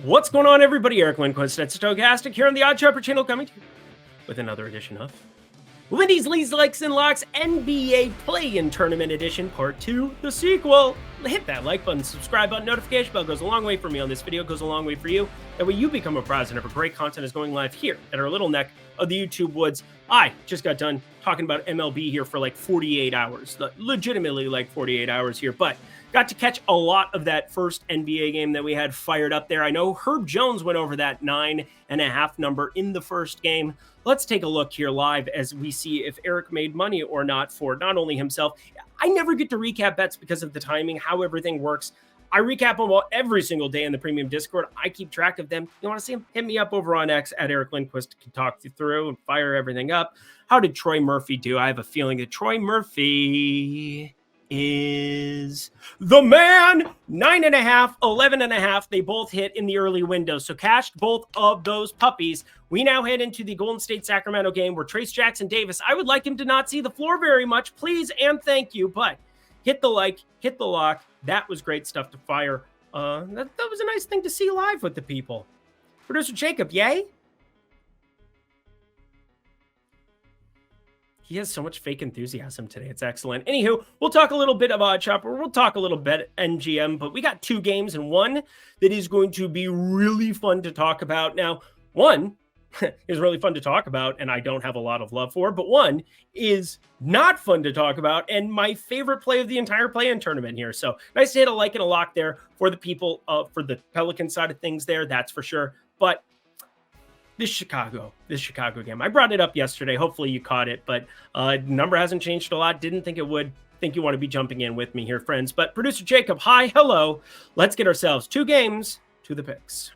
What's going on, everybody? Eric Lindquist at Stochastic here on the Odd Chopper channel, coming to you with another edition of Lindy's Leads, Likes, and Locks NBA Play-In Tournament Edition Part 2, the sequel. Hit that like button, subscribe button, notification bell. Goes a long way for me on this video, goes a long way for you. That way you become a prize whenever great content is going live here at our little neck of the YouTube woods. I just got done talking about MLB here for like 48 hours, legitimately like 48 hours here, but got to catch a lot of that first NBA game that we had fired up there. I know Herb Jones went over that 9.5 number in the first game. Let's take a look here live as we see if Eric made money or not for not only himself. I never get to recap bets because of the timing, how everything works. I recap them all every single day in the premium Discord. I keep track of them. You want to see them? Hit me up over on X at Eric Lindquist to talk you through and fire everything up. How did Troy Murphy do? I have a feeling that Troy Murphy is the man. 9.5, 11.5. They both hit in the early window. So cashed both of those puppies. We now head into the Golden State Sacramento game where Trace Jackson Davis, I would like him to not see the floor very much, please and thank you. But hit the like, hit the lock. That was great stuff to fire. That was a nice thing to see live with the people. Producer Jacob, yay? He has so much fake enthusiasm today. It's excellent. Anywho, we'll talk a little bit of Odd Chopper. We'll talk a little bit NGM, but we got two games and one that is going to be really fun to talk about. Now, one is really fun to talk about, and I don't have a lot of love for, but one is not fun to talk about, and my favorite play of the entire play-in tournament here. So nice to hit a like and a lock there for the people, for the Pelican side of things there, that's for sure. But this Chicago game, I brought it up yesterday. Hopefully you caught it, but number hasn't changed a lot. Didn't think it would. Think you want to be jumping in with me here, friends. But producer Jacob, hi, hello. Let's get ourselves two games to the picks.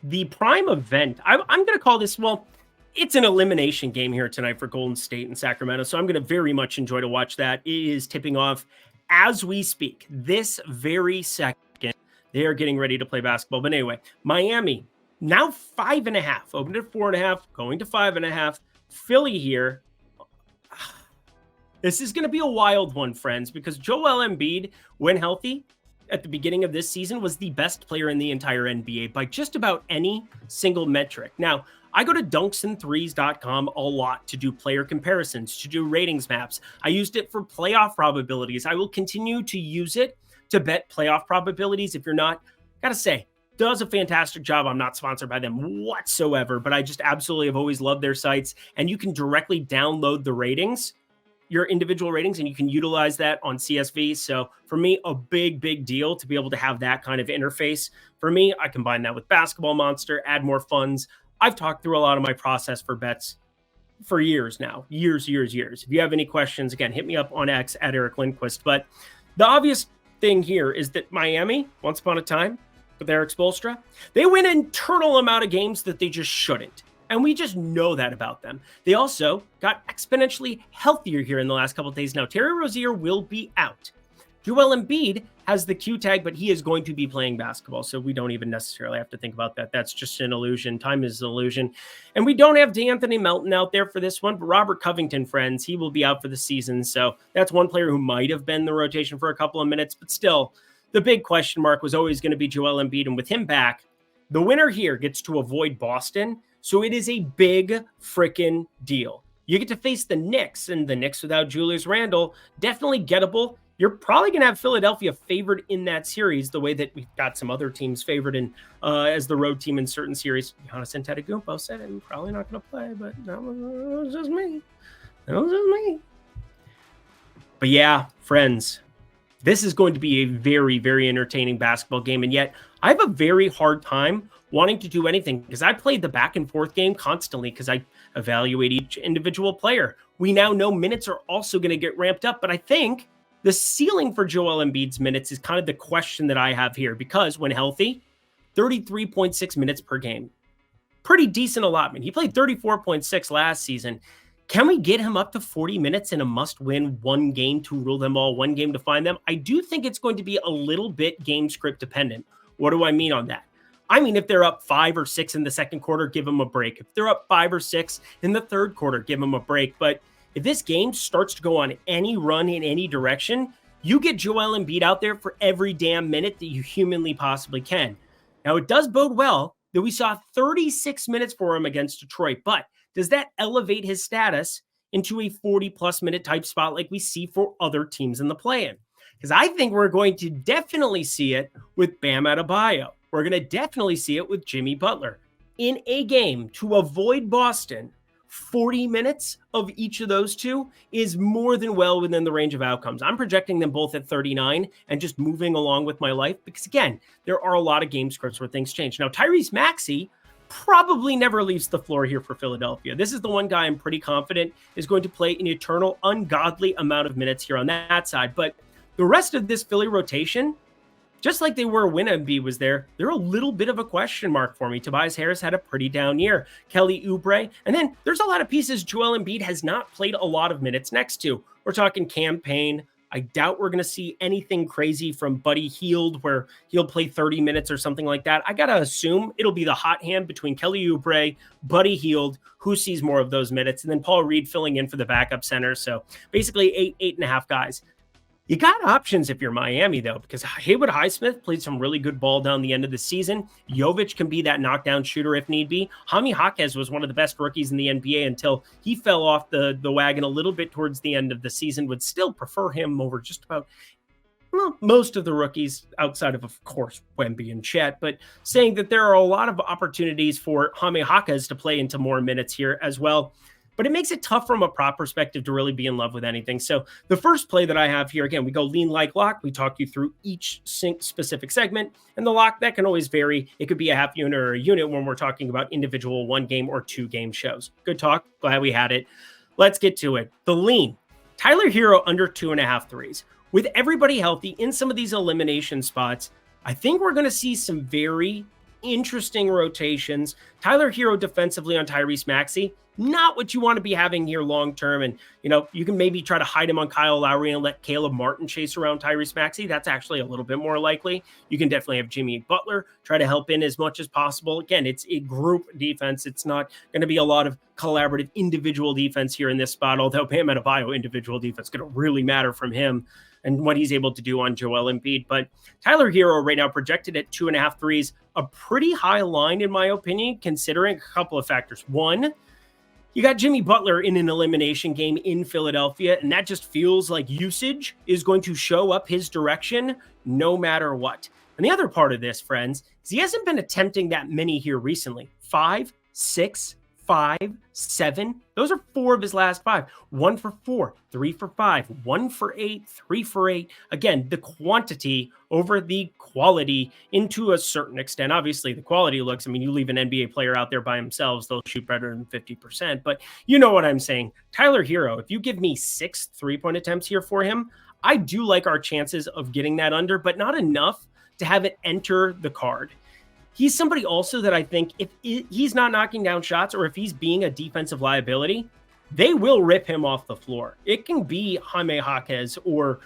The prime event, I'm going to call this, well, it's an elimination game here tonight for Golden State and Sacramento, so I'm going to very much enjoy to watch that. It is tipping off as we speak. This very second, they are getting ready to play basketball. But anyway, Miami, now 5.5, opened at 4.5, going to 5.5. Philly here. This is going to be a wild one, friends, because Joel Embiid, when healthy, at the beginning of this season was the best player in the entire NBA by just about any single metric. Now, I go to dunksandthrees.com a lot to do player comparisons, to do ratings maps. I used it for playoff probabilities. I will continue to use it to bet playoff probabilities. If you're not, gotta say, does a fantastic job. I'm not sponsored by them whatsoever, but I just absolutely have always loved their sites. And you can directly download the ratings, your individual ratings, and you can utilize that on CSV. So for me, a big deal to be able to have that kind of interface. For me, I combine that with Basketball Monster, add more funds. I've talked through a lot of my process for bets for years now, years. If you have any questions, again, hit me up on X at Eric Lindquist. But the obvious thing here is that Miami, once upon a time, with Eric Spoelstra, they win an internal amount of games that they just shouldn't. And we just know that about them. They also got exponentially healthier here in the last couple of days. Now, Terry Rozier will be out. Joel Embiid has the Q tag, but he is going to be playing basketball. So we don't even necessarily have to think about that. That's just an illusion. Time is an illusion. And we don't have DeAnthony Melton out there for this one, but Robert Covington, friends, he will be out for the season. So that's one player who might have been in the rotation for a couple of minutes, but still, the big question mark was always going to be Joel Embiid. And with him back, the winner here gets to avoid Boston. So it is a big freaking deal. You get to face the Knicks, and the Knicks without Julius Randle, definitely gettable. You're probably going to have Philadelphia favored in that series the way that we've got some other teams favored in as the road team in certain series. Giannis Antetokounmpo said I'm probably not going to play, but that was just me. But yeah, friends, this is going to be a very entertaining basketball game, and yet I have a very hard time wanting to do anything because I played the back and forth game constantly because I evaluate each individual player. We now know minutes are also going to get ramped up, but I think the ceiling for Joel Embiid's minutes is kind of the question that I have here because when healthy, 33.6 minutes per game. Pretty decent allotment. He played 34.6 last season. Can we get him up to 40 minutes in a must-win one game to rule them all, one game to find them? I do think it's going to be a little bit game script dependent. What do I mean on that? I mean, if they're up 5 or 6 in the second quarter, give them a break. If they're up 5 or 6 in the third quarter, give them a break. But if this game starts to go on any run in any direction, you get Joel Embiid out there for every damn minute that you humanly possibly can. Now, it does bode well that we saw 36 minutes for him against Detroit, but does that elevate his status into a 40-plus minute type spot like we see for other teams in the play-in? Because I think we're going to definitely see it with Bam Adebayo. We're going to definitely see it with Jimmy Butler. In a game, to avoid Boston, 40 minutes of each of those two is more than well within the range of outcomes. I'm projecting them both at 39 and just moving along with my life because, again, there are a lot of game scripts where things change. Now, Tyrese Maxey probably never leaves the floor here for Philadelphia. This is the one guy I'm pretty confident is going to play an eternal, ungodly amount of minutes here on that side. But the rest of this Philly rotation, just like they were when Embiid was there, they're a little bit of a question mark for me. Tobias Harris had a pretty down year. Kelly Oubre. And then there's a lot of pieces Joel Embiid has not played a lot of minutes next to. We're talking Cam Payne. I doubt we're going to see anything crazy from Buddy Hield where he'll play 30 minutes or something like that. I got to assume it'll be the hot hand between Kelly Oubre, Buddy Hield, who sees more of those minutes, and then Paul Reed filling in for the backup center. So basically 8.5 guys. You got options if you're Miami, though, because Haywood Highsmith played some really good ball down the end of the season. Jovic can be that knockdown shooter if need be. Jaime Jaquez was one of the best rookies in the NBA until he fell off the wagon a little bit towards the end of the season. Would still prefer him over just about most of the rookies outside of course, Wemby and Chet, but saying that there are a lot of opportunities for Jaime Jaquez to play into more minutes here as well. But it makes it tough from a prop perspective to really be in love with anything. So the first play that I have here, again, we go lean like lock. We talk you through each specific segment. And the lock, that can always vary. It could be a half unit or a unit when we're talking about individual 1 game or 2 game shows. Good talk. Glad we had it. Let's get to it. The lean. Tyler Hero under 2.5 threes. With everybody healthy in some of these elimination spots, I think we're going to see some very interesting rotations. Tyler Hero defensively on Tyrese Maxey. Not what you want to be having here long-term. And, you can maybe try to hide him on Kyle Lowry and let Caleb Martin chase around Tyrese Maxey. That's actually a little bit more likely. You can definitely have Jimmy Butler try to help in as much as possible. Again, it's a group defense. It's not going to be a lot of collaborative individual defense here in this spot, although Bam Adebayo individual defense is going to really matter from him and what he's able to do on Joel Embiid. But Tyler Hero right now projected at 2.5 threes, a pretty high line in my opinion, considering a couple of factors. One, you got Jimmy Butler in an elimination game in Philadelphia, and that just feels like usage is going to show up his direction no matter what. And the other part of this, friends, is he hasn't been attempting that many here recently. 5, 6, 5, 7. Those are 4 of his last 5. 1 for 4, 3 for 5, 1 for 8, 3 for 8. Again, the quantity over the quality into a certain extent. Obviously, the quality looks, you leave an NBA player out there by themselves, they'll shoot better than 50%. But you know what I'm saying. Tyler Hero, if you give me 6 3-point attempts here for him, I do like our chances of getting that under, but not enough to have it enter the card. He's somebody also that I think if he's not knocking down shots or if he's being a defensive liability, they will rip him off the floor. It can be Jaime Jaquez or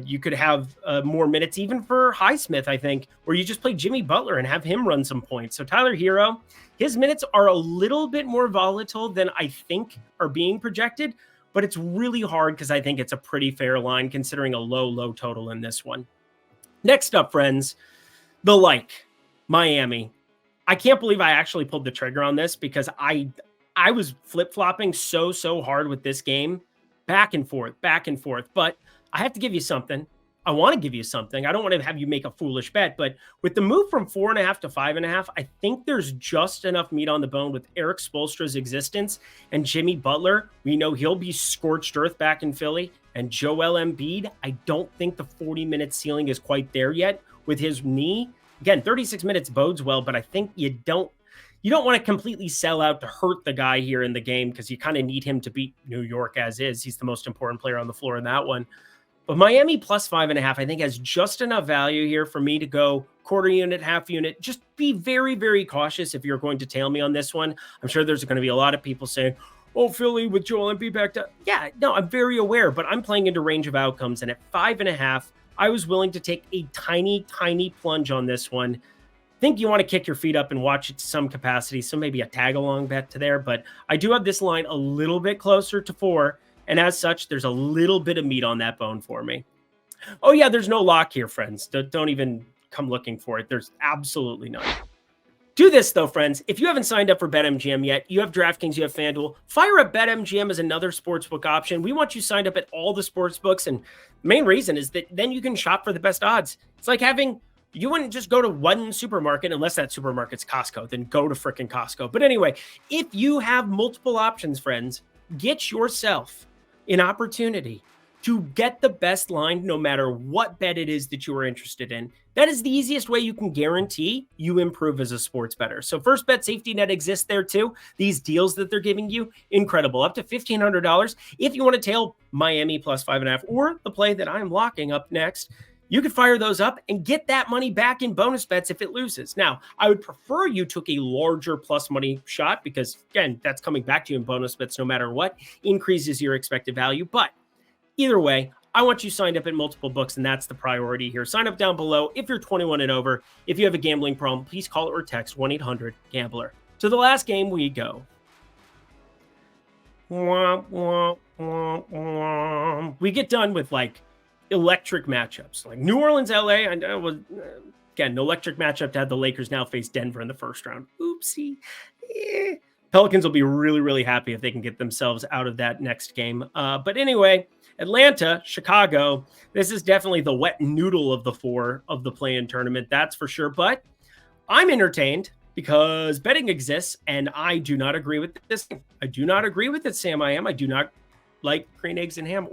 you could have more minutes even for Highsmith, I think, where you just play Jimmy Butler and have him run some points. So Tyler Hero, his minutes are a little bit more volatile than I think are being projected, but it's really hard because I think it's a pretty fair line considering a low total in this one. Next up, friends, the Miami. I can't believe I actually pulled the trigger on this because I was flip-flopping so hard with this game, back and forth. But I have to give you something. I want to give you something. I don't want to have you make a foolish bet, but with the move from 4.5 to 5.5, I think there's just enough meat on the bone with Eric Spoelstra's existence and Jimmy Butler. We know he'll be scorched earth back in Philly. And Joel Embiid, I don't think the 40-minute ceiling is quite there yet with his knee. Again, 36 minutes bodes well, but I think you don't want to completely sell out to hurt the guy here in the game because you kind of need him to beat New York as is. He's the most important player on the floor in that one. But Miami plus 5.5, I think, has just enough value here for me to go quarter unit, half unit. Just be very, very cautious if you're going to tail me on this one. I'm sure there's going to be a lot of people saying, oh, Philly with Joel Embiid backed up. Yeah, no, I'm very aware, but I'm playing into range of outcomes. And at 5.5, I was willing to take a tiny plunge on this one. Think you want to kick your feet up and watch it to some capacity. So maybe a tag along bet to there, but I do have this line a little bit closer to 4. And as such, there's a little bit of meat on that bone for me. Oh yeah, there's no lock here, friends. Don't even come looking for it. There's absolutely none. Do this, though, friends. If you haven't signed up for BetMGM yet, you have DraftKings, you have FanDuel, fire up BetMGM as another sportsbook option. We want you signed up at all the sportsbooks, and the main reason is that then you can shop for the best odds. It's like you wouldn't just go to one supermarket unless that supermarket's Costco, then go to frickin' Costco. But anyway, if you have multiple options, friends, get yourself an opportunity to get the best line no matter what bet it is that you are interested in. That is the easiest way you can guarantee you improve as a sports bettor. So First Bet Safety Net exists there too. These deals that they're giving you, incredible. Up to $1,500 if you want to tail Miami plus 5.5 or the play that I'm locking up next. You could fire those up and get that money back in bonus bets if it loses. Now, I would prefer you took a larger plus money shot because, again, that's coming back to you in bonus bets no matter what, increases your expected value. But either way, I want you signed up at multiple books, and that's the priority here. Sign up down below if you're 21 and over. If you have a gambling problem, please call or text 1-800-GAMBLER. To the last game we go. We get done with like electric matchups, like New Orleans, LA. I know was again, an electric matchup to have the Lakers now face Denver in the first round. Oopsie. Pelicans will be really, really happy if they can get themselves out of that next game. But anyway, Atlanta, Chicago, this is definitely the wet noodle of the four of the play-in tournament, that's for sure. But I'm entertained because betting exists, and I do not agree with this. I do not agree with it, Sam. I do not like green eggs and ham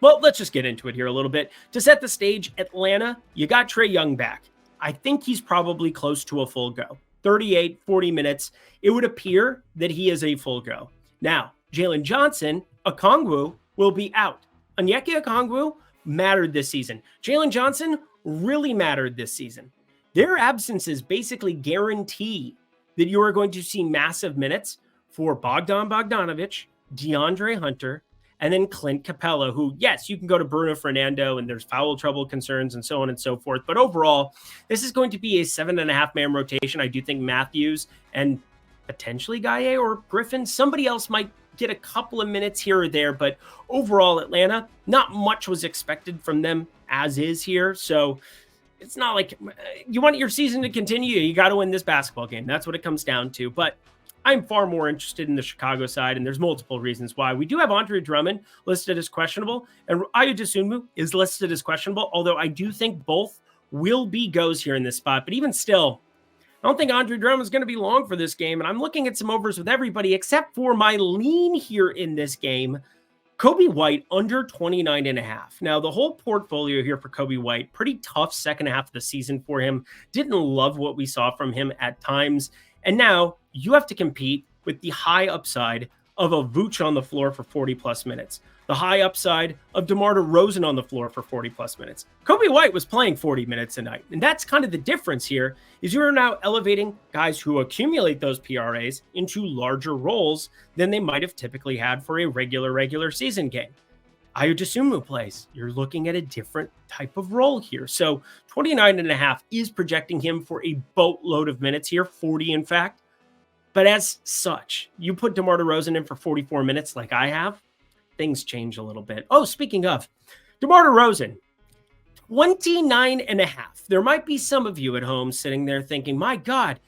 well, let's just get into it here a little bit. To set the stage, Atlanta, you got Trae Young back. I think he's probably close to a full go. 38, 40 minutes. It would appear that he is a full go. Now, Jalen Johnson, Okongwu, will be out. Onyeka Okongwu mattered this season. Jalen Johnson really mattered this season. Their absences basically guarantee that you are going to see massive minutes for Bogdan Bogdanović, DeAndre Hunter, and then Clint Capella, who, yes, you can go to Bruno Fernando and there's foul trouble concerns and so on and so forth. But overall, this is going to be a 7.5-man rotation. I do think Matthews and potentially Gaye or Griffin, somebody else might get a couple of minutes here or there. But overall, Atlanta, not much was expected from them as is here. So it's not like you want your season to continue. You got to win this basketball game. That's what it comes down to. But I'm far more interested in the Chicago side, and there's multiple reasons why. We do have Andre Drummond listed as questionable, and Ayo Dosunmu is listed as questionable, although I do think both will be goes here in this spot. But even still, I don't think Andre Drummond is going to be long for this game, and I'm looking at some overs with everybody except for my lean here in this game. Coby White under 29.5. Now, the whole portfolio here for Coby White, pretty tough second half of the season for him. Didn't love what we saw from him at times. And now you have to compete with the high upside of a Vooch on the floor for 40-plus minutes. The high upside of DeMar DeRozan on the floor for 40-plus minutes. Coby White was playing 40 minutes a night. And that's kind of the difference here is you are now elevating guys who accumulate those PRAs into larger roles than they might have typically had for a regular season game. Ayo Dosunmu plays. You're looking at a different type of role here. So 29.5 is projecting him for a boatload of minutes here, 40 in fact. But as such, you put DeMar DeRozan in for 44 minutes like I have, things change a little bit. Oh, speaking of, DeMar DeRozan, 29.5. There might be some of you at home sitting there thinking, my God,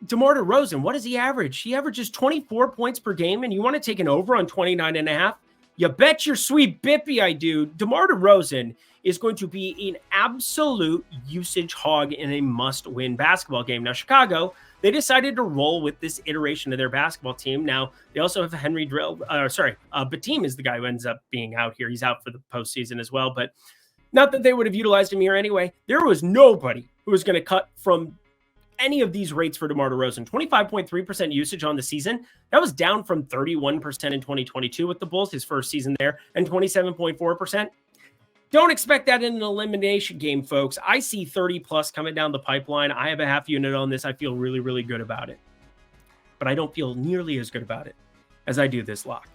DeMar DeRozan, what does he average? He averages 24 points per game, and you want to take an over on 29.5? You bet your sweet bippy I do. DeMar DeRozan is going to be an absolute usage hog in a must-win basketball game. Now, Chicago, they decided to roll with this iteration of their basketball team. Now, they also have Henry Batum is the guy who ends up being out here. He's out for the postseason as well, but not that they would have utilized him here anyway. There was nobody who was going to cut from any of these rates for DeMar DeRozan. 25.3% usage on the season. That was down from 31% in 2022 with the Bulls, his first season there, and 27.4%. Don't expect that in an elimination game, folks. I see 30 plus coming down the pipeline. I have a half unit on this. I feel really, really good about it. But I don't feel nearly as good about it as I do this lock.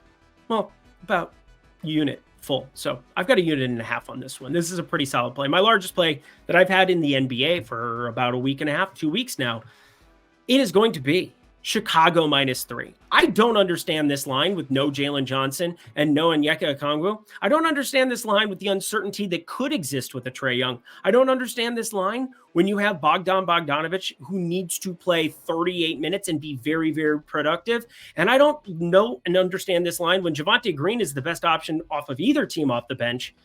Well, about unit full. So I've got a unit and a half on this one. This is a pretty solid play. My largest play that I've had in the NBA for about a week and a half, 2 weeks now, it is going to be Chicago -3. I don't understand this line with no Jalen Johnson and no Onyeka Okongwu. I don't understand this line with the uncertainty that could exist with a Trae Young. I don't understand this line when you have Bogdan Bogdanovic, who needs to play 38 minutes and be very, very productive. And I don't know and understand this line when Javonte Green is the best option off of either team off the bench,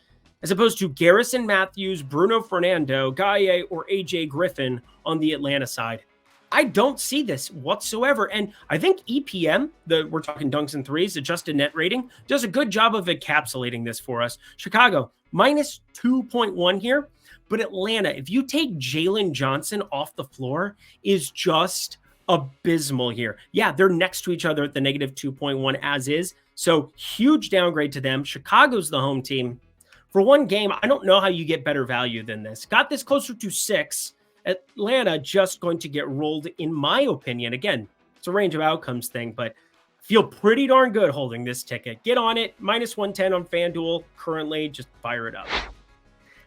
as opposed to Garrison Matthews, Bruno Fernando, Gaye, or AJ Griffin on the Atlanta side. I don't see this whatsoever. And I think EPM, we're talking dunks and threes, adjusted net rating, does a good job of encapsulating this for us. Chicago, -2.1 here. But Atlanta, if you take Jalen Johnson off the floor, is just abysmal here. Yeah, they're next to each other at the -2.1 as is. So huge downgrade to them. Chicago's the home team. For one game, I don't know how you get better value than this. Got this closer to 6. Atlanta just going to get rolled, in my opinion. Again, it's a range of outcomes thing, but feel pretty darn good holding this ticket. Get on it. -110 on FanDuel currently. Just fire it up.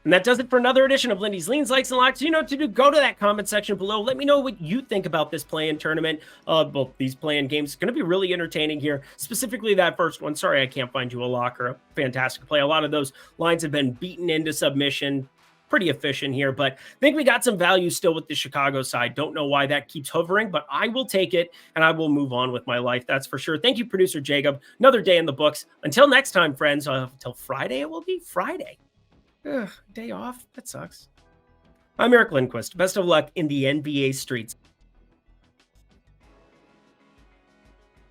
And that does it for another edition of Lindy's Leans, Likes, and Locks. You know what to do. Go to that comment section below. Let me know what you think about this play-in tournament. Both these play-in games. It's going to be really entertaining here. Specifically that first one. Sorry, I can't find you a locker. A fantastic play. A lot of those lines have been beaten into submission. Pretty efficient here, but I think we got some value still with the Chicago side. Don't know why that keeps hovering, but I will take it, and I will move on with my life. That's for sure. Thank you, producer Jacob. Another day in the books. Until next time, friends. Until Friday, it will be Friday. Ugh, day off. That sucks. I'm Eric Lindquist. Best of luck in the NBA streets.